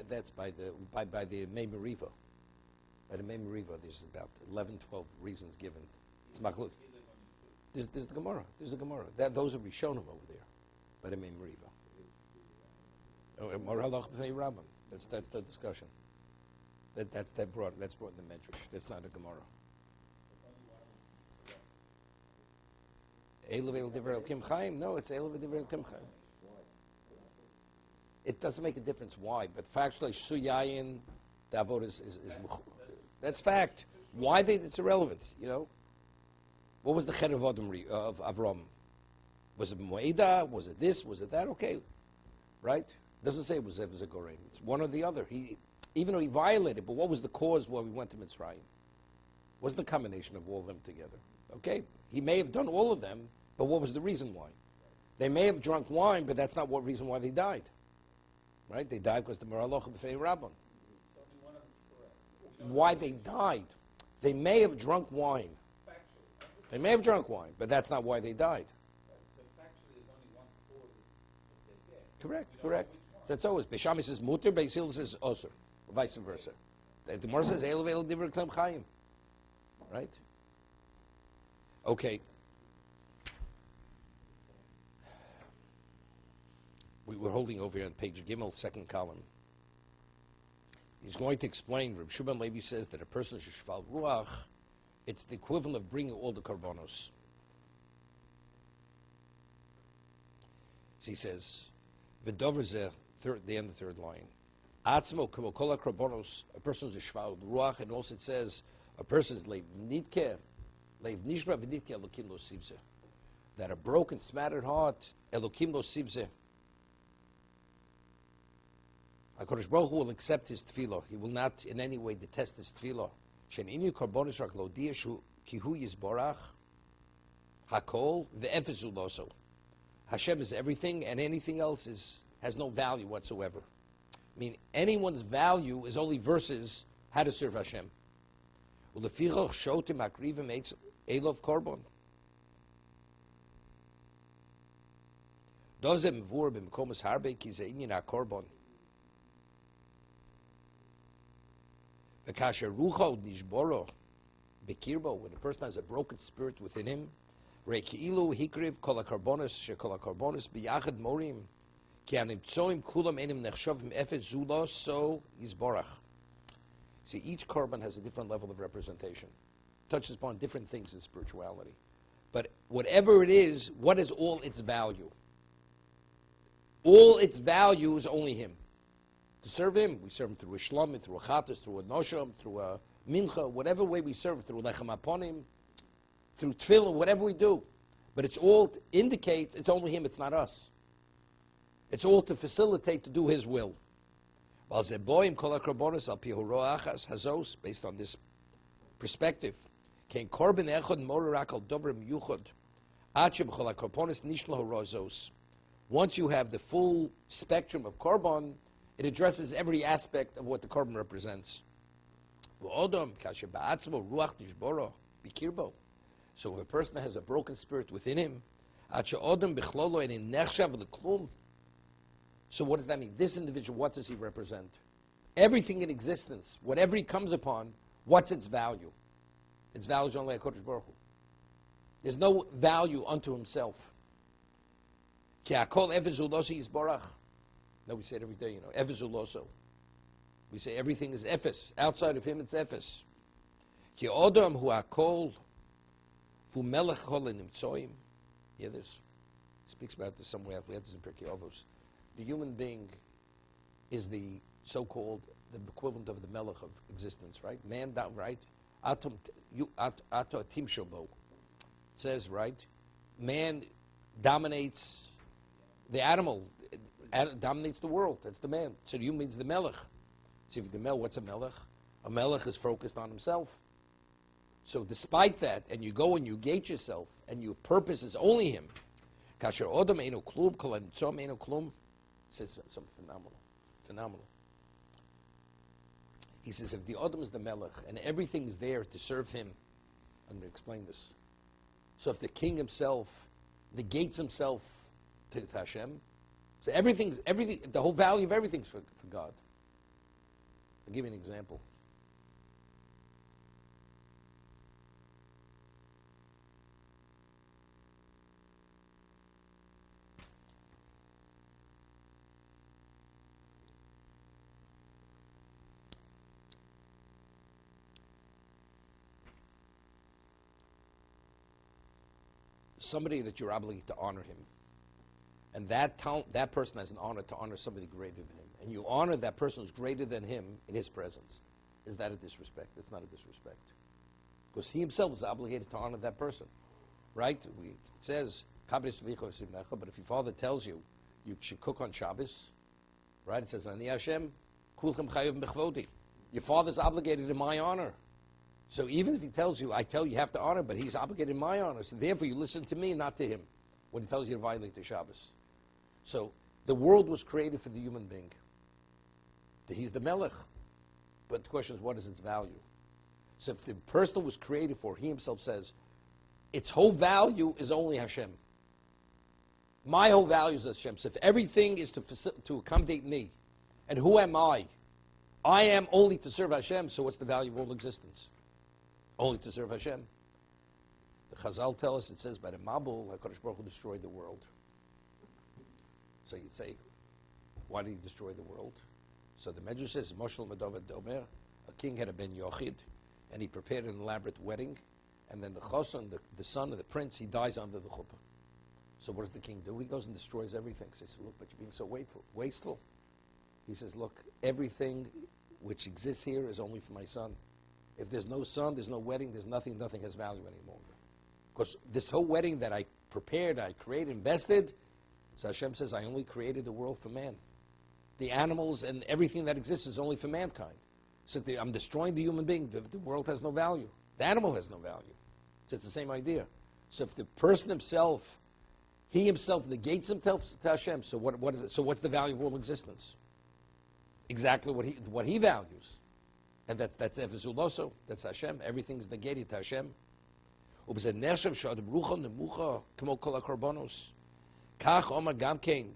That's by the Mei Meriva. By the Mei Meriva, there's about 11, 12 reasons given. It's machluk. There's the Gemara. There's the Gemara. Those are Rishonim over there. By the Mei Meriva. Maharal b'fnei Rabbim. That's the discussion. That's brought in the Midrash. That's not a Gemara. Eilu v'divrei Elokim Chaim. No, it's Eilu v'divrei Elokim Chaim. It doesn't make a difference why, but factually, Suyayin, the Avod is that's fact. Why it's irrelevant, you know. What was the Ched of Avram? Was it Moeda? Was it this? Was it that? Okay, right? Doesn't say it was a Gorein. It's one or the other. Even though he violated, but what was the cause why we went to Mitzrayim? Wasn't the combination of all of them together? Okay, he may have done all of them, but what was the reason why? They may have drunk wine, but that's not what reason why they died. Right? They died because the Maharal b'fnei Rabbim. Why they died? They may have drunk wine. They may have drunk wine, but that's not why they died. Correct. That's always. Beishami says muter, Beis Hillel says osur, vice versa. The Gemara says Eilu v'Eilu divrei Elokim Chaim. Right? Okay. We were holding over here on page Gimel, second column. He's going to explain. Reb Shimon Levi says that a person should shval ruach. It's the equivalent of bringing all the karbonos. So he says, "V'dover zeh," the end of the third line. Atzmo k'mo kol karbonos. A person is shval ruach, and also it says a person is leiv nishra v'nitke Elokim lo sivzeh. That a broken, smattered heart, Elokim lo sivzeh. HaKadosh Baruch Hu will accept his tefillah. He will not in any way detest his tefillah. She'ininu karbonos rak lo diashu ki hu yizborach hakol ve'efezu loso. Hashem is everything, and anything else has no value whatsoever. I mean, anyone's value is only versus how to serve Hashem. Ulefichach shotim akrivim elov korban. Dozem vur b'mkomas harbe ki ze inyan ha-korban. When a person has a broken spirit within him, see, each korban has a different level of representation. Touches upon different things in spirituality. But whatever it is, what is all its value? All its value is only him. To serve him, we serve him through a shlomim, through a chatas, through a nosham, through a mincha, whatever way we serve, through lechem aponim, through tefillah, whatever we do. But it's all indicates it's only him, it's not us. It's all to facilitate to do his will. Based on this perspective, once you have the full spectrum of korban, it addresses every aspect of what the korban represents. So if a person has a broken spirit within him, so what does that mean? This individual, what does he represent? Everything in existence, whatever he comes upon, what's its value? Its value is only HaKadosh Baruch Hu. There's no value unto himself. No, we say it every day, Evizuloso. We say everything is Ephes. Outside of him, it's Ephes. Ki Odom hu akol hu melech kol nimtzoim. Hear this? He speaks about this somewhere. We have this in Pirkei Avos. The human being is the so-called, the equivalent of the melech of existence, right? Man, right? Ato atim shobo. It says, right? Man dominates the animal. Dominates the world. That's the man. So the human means the melech. See, if the melech, what's a melech? A melech is focused on himself. So despite that, and you go and you gate yourself, and your purpose is only him. Kasher odom eino klum, kol hanitzom eino klum. Says something phenomenal. He says, if the odom is the melech, and everything's there to serve him, I'm going to explain this. So if the king himself negates himself to Hashem, so everything, the whole value of everything's for God. I'll give you an example. Somebody that you're obligated to honor him. And that person has an honor to honor somebody greater than him. And you honor that person who's greater than him in his presence. Is that a disrespect? It's not a disrespect. Because he himself is obligated to honor that person. Right? It says, but if your father tells you, you should cook on Shabbos, right? It says, Ani Hashem, kulchem chayav b'chvodi. Your father's obligated in my honor. So even if he tells you, I tell you have to honor, but he's obligated in my honor. So therefore you listen to me, not to him, when he tells you to violate the Shabbos. So the world was created for the human being. He's the melech. But the question is, what is its value? So if the person was created for, he himself says, its whole value is only Hashem. My whole value is Hashem. So if everything is to accommodate me, and who am I? I am only to serve Hashem, so what's the value of all existence? Only to serve Hashem. The Chazal tell us, it says, by the Mabul, HaKadosh Baruch Hu destroyed the world. So you'd say, why did he destroy the world? So the Medrash says, Moshel Medavad Domer, a king had a ben Yochid, and he prepared an elaborate wedding, and then the Choson, the son of the prince, he dies under the chuppah. So what does the king do? He goes and destroys everything. So he says, look, but you're being so wasteful. He says, look, everything which exists here is only for my son. If there's no son, there's no wedding, there's nothing has value anymore. Because this whole wedding that I prepared, I created, invested, so Hashem says, I only created the world for man. The animals and everything that exists is only for mankind. So I'm destroying the human being. The world has no value. The animal has no value. So it's the same idea. So if the person himself, he himself negates himself to Hashem, so what is it? So what's the value of all existence? Exactly what he values. And that's Efes Uloso, that's Hashem. Everything's negated to Hashem. Kach Omar Gamkein,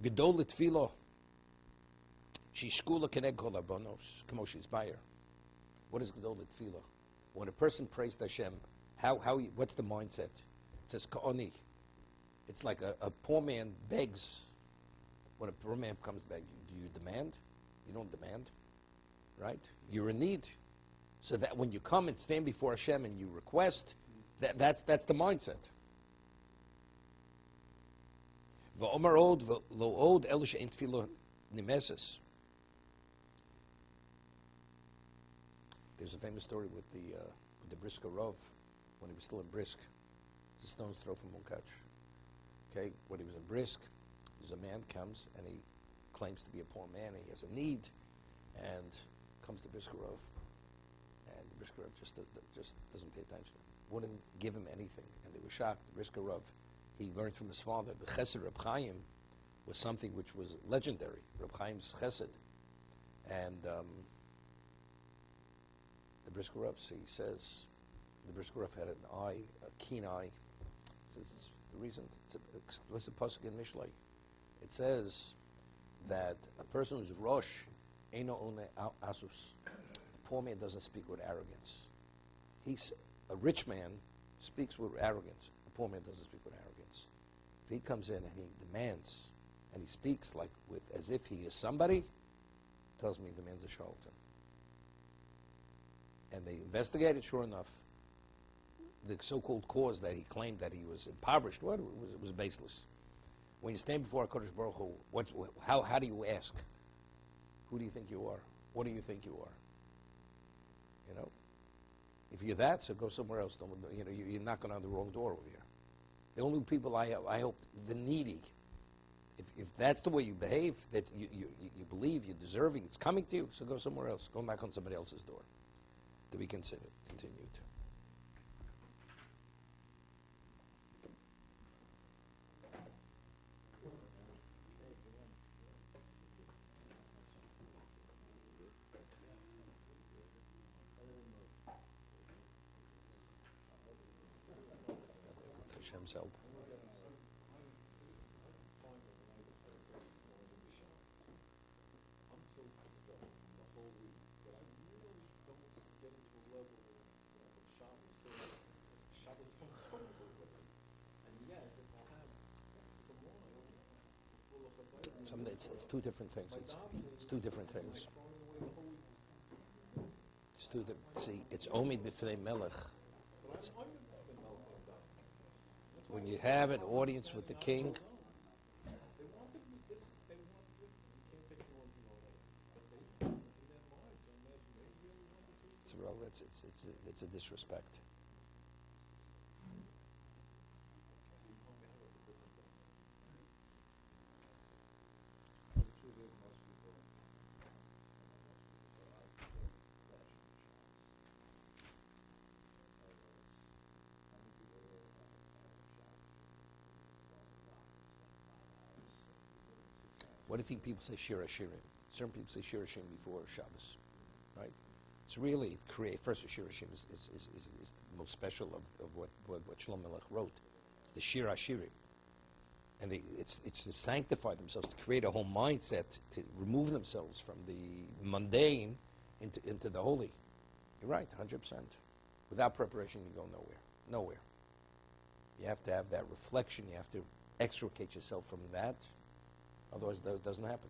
Gedol Litfilo, Shishkula Keneg Kol Abonos, Kamo Shizbayer. What is Gedol Litfilo? When a person prays to Hashem, what's the mindset? It says Ka'oni. It's like a poor man begs. When a poor man comes back, do you demand? You don't demand, right? You're in need. So that when you come and stand before Hashem and you request, that's the mindset. There's a famous story with the Brisker Rov when he was still in Brisk. It's a stone's throw from Munkach. Okay, when he was in Brisk, there's a man comes and he claims to be a poor man and he has a need, and comes to Brisker Rov, and the Brisker Rov just doesn't pay attention. Wouldn't give him anything, and they were shocked. The Brisker Rov, he learned from his father. The Chesed Reb Chaim was something which was legendary. Reb Chaim's Chesed, and the Brisker Rov, he says, the Brisker Rov had an eye, a keen eye. Says the reason, it's an explicit pasuk in Mishlei. It says that a person who's Rosh, Eino One Asus, a poor man doesn't speak with arrogance. A rich man speaks with arrogance. A poor man doesn't speak with arrogance. If he comes in and he demands, and he speaks as if he is somebody, tells me the man's a charlatan. And they investigated, sure enough, the so-called cause that he claimed that he was impoverished, it was baseless. When you stand before HaKadosh Baruch Hu, how do you ask? Who do you think you are? What do you think you are? You know? If you're that, so go somewhere else. You're knocking on the wrong door over here. The only people I hope, the needy. If that's the way you behave, that you believe you're deserving, it's coming to you, so go somewhere else. Go knock on somebody else's door. To be considered. Continued. Hashem's help. It's two different things. It's two different things. It's two different. See, it's omid b'fnei melech. When you have an audience with the king, it's a disrespect. What do you think people say shiur shiurim? Certain people say shiur shiurim before Shabbos, right? It's really first shiur shiurim is the most special of what Shlomo Melech wrote. It's the shiur shiurim, and it's to sanctify themselves, to create a whole mindset, to remove themselves from the mundane into the holy. You're right, 100%. Without preparation, you go nowhere. You have to have that reflection. You have to extricate yourself from that. Otherwise, it doesn't happen.